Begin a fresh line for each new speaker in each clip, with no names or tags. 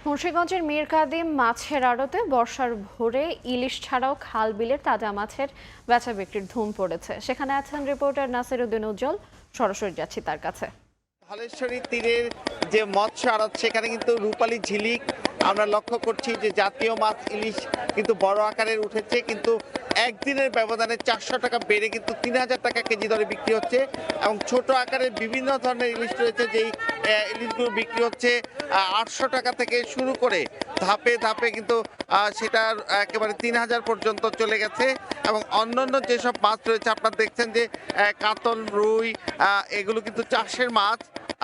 মুন্সিগঞ্জের মীর কাদিম মাছের আড়তে বর্ষার ভোরে ইলিশ ছাড়াও খাল বিলের তাজা মাছের বেচা বিক্রির ধুম পড়েছে। সেখানে আছেন রিপোর্টার নাসির উদ্দিন উজ্জ্বল। সরাসরি যাচ্ছি তার কাছে।
ধলেশ্বরী তীরের যে মৎস্য আড়ত সেখানে কিন্তু রূপালী ঝিলিক আমরা লক্ষ্য করছি যে জাতীয় মাছ ইলিশ কিন্তু বড় আকারের উঠেছে, কিন্তু একদিনের ব্যবধানে 400 টাকা বেড়ে কিন্তু 3000 টাকা কেজি দরে বিক্রি হচ্ছে। এবং ছোট আকারের বিভিন্ন ধরনের ইলিশ রয়েছে, যেই ইলিশগুলো বিক্রি হচ্ছে 800 টাকা থেকে শুরু করে ধাপে ধাপে কিন্তু সেটার একেবারে 3000 পর্যন্ত চলে গেছে। এবং অন্যান্য যেসব মাছ রয়েছে আপনারা দেখছেন যে কাতল, রুই, এগুলো কিন্তু চাষের মাছ।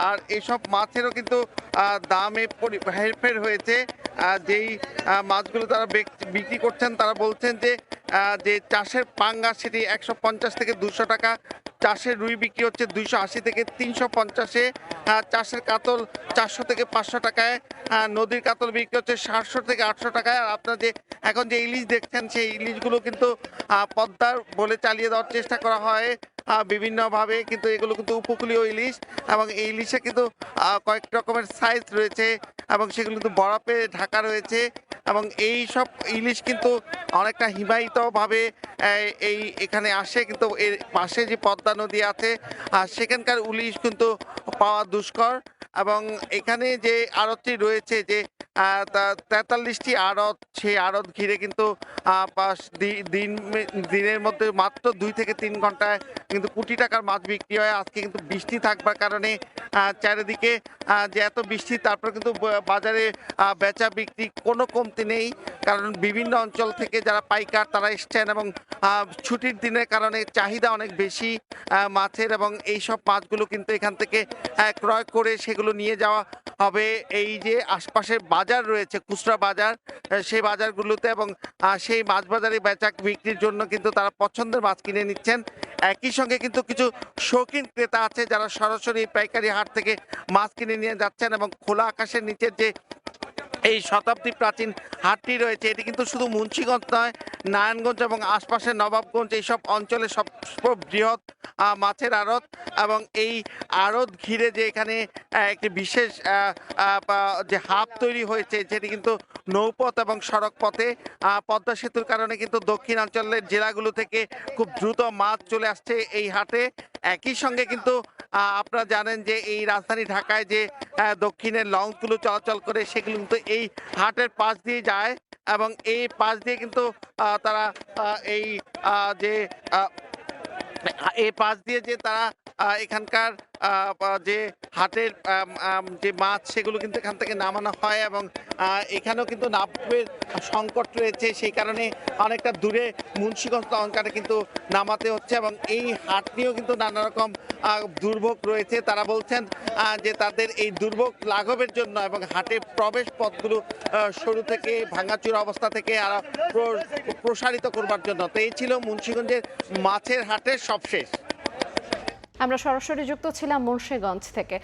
আর এসব মাছেরও কিন্তু দামে হেরফের হয়েছে। যেই মাছগুলো তারা বিক্রি করছেন তারা বলছেন যে যে চাষের পাঙ্গাস সেটি 150 থেকে 200 টাকা, চাষের রুই বিক্রি হচ্ছে 280 থেকে 350-এ, চাষের কাতল 400 থেকে 500 টাকায়, নদীর কাতল বিক্রি হচ্ছে 700 থেকে 800 টাকায়। আর আপনার যে এখন যে ইলিশ দেখছেন সেই ইলিশগুলো কিন্তু পদ্মার বলে চালিয়ে দেওয়ার চেষ্টা করা হয় বিভিন্নভাবে, কিন্তু এগুলো কিন্তু উপকূলীয় ইলিশ। এবং এই ইলিশে কিন্তু কয়েক রকমের সাইজ রয়েছে এবং সেগুলো কিন্তু বরফে ঢাকা রয়েছে। এবং এই সব ইলিশ কিন্তু অনেকটা হিমায়িতভাবে এই এখানে আসে, কিন্তু এর পাশে যে পদ্মা নদী আছে সেখানকার ইলিশ কিন্তু পাওয়া দুষ্কর। এবং এখানে যে আড়তটি রয়েছে যে 43টি আড়ত, সেই আড়ত ঘিরে কিন্তু দিনের মধ্যে মাত্র 2 থেকে 3 ঘন্টায় কিন্তু কোটি টাকার মাছ বিক্রি হয়। আজকে কিন্তু বৃষ্টি থাকবার কারণে চারিদিকে যে এত বৃষ্টি, তারপর কিন্তু বাজারে বেচা বিক্রি কোনো কমতি নেই, কারণ বিভিন্ন অঞ্চল থেকে যারা পাইকার তারা এসছেন এবং ছুটির দিনের কারণে চাহিদা অনেক বেশি মাছের। এবং এই সব মাছগুলো কিন্তু এখান থেকে ক্রয় করে সেগুলো নিয়ে যাওয়া হবে এই যে আশপাশের বাজার রয়েছে, খুচরা বাজার, সেই বাজারগুলোতে। এবং সেই মাছ বাজারে বেচা বিক্রির জন্য কিন্তু তারা পছন্দের মাছ কিনে নিচ্ছেন। একই সঙ্গে কিন্তু কিছু শৌখিন ক্রেতা আছে যারা সরাসরি পাইকারি হাট থেকে মাছ কিনে নিয়ে যাচ্ছেন। এবং খোলা আকাশের নিচের যে এই শতাব্দী প্রাচীন হাটটি রয়েছে, এটি কিন্তু শুধু মুন্সিগঞ্জ নয়, নারায়ণগঞ্জ এবং আশপাশের নবাবগঞ্জ এইসব অঞ্চলে সব বৃহৎ মাছের আড়ত। এবং এই আড়ত ঘিরে যে এখানে একটি বিশেষ যে হাব তৈরি হয়েছে, যেটি কিন্তু নৌপথ এবং সড়ক পথে পদ্মা সেতুর কারণে কিন্তু দক্ষিণাঞ্চলের জেলাগুলো থেকে খুব দ্রুত মাছ চলে আসছে এই হাটে। একই সঙ্গে কিন্তু আপনারা জানেন যে এই রাজধানী ঢাকায় যে দক্ষিণের লঞ্চগুলো চলাচল করে সেগুলো কিন্তু এই হাটের পাশ দিয়ে যায়। এবং এই পাশ দিয়ে কিন্তু তারা এই যে এই পাশ দিয়ে যে তারা এখানকার যে হাটের যে মাছ সেগুলো কিন্তু এখান থেকে নামানো হয়। এবং এখানেও কিন্তু নামের সংকট রয়েছে, সেই কারণে অনেকটা দূরে মুন্সিগঞ্জ লঙ্কারে কিন্তু নামাতে হচ্ছে। এবং এই হাট নিয়েও কিন্তু নানা রকম দুর্ভোগ রয়েছে। তারা বলছেন যে তাদের এই দুর্ভোগ লাঘবের জন্য এবং হাটে প্রবেশ পথগুলো সরু থেকে ভাঙাচুরা অবস্থা থেকে প্রসারিত করবার জন্য। তো এই ছিল মুন্সিগঞ্জের মাছের হাটের সবশেষ।
আমরা সরাসরি যুক্ত ছিলাম মুন্সিগঞ্জ থেকে।